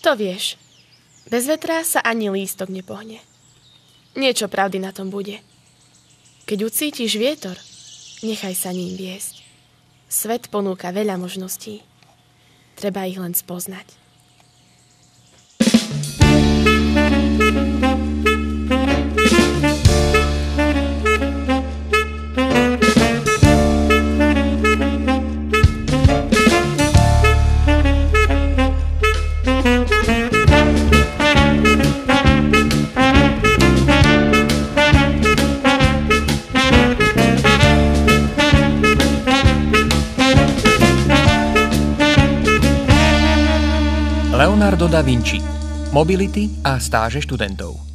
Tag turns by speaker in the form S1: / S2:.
S1: To vieš, bez vetra sa ani lístok nepohne. Niečo pravdy na tom bude. Keď ucítiš vietor, nechaj sa ním viesť. Svet ponúka veľa možností. Treba ich len spoznať.
S2: Leonardo da Vinci. Mobility a stáže študentov.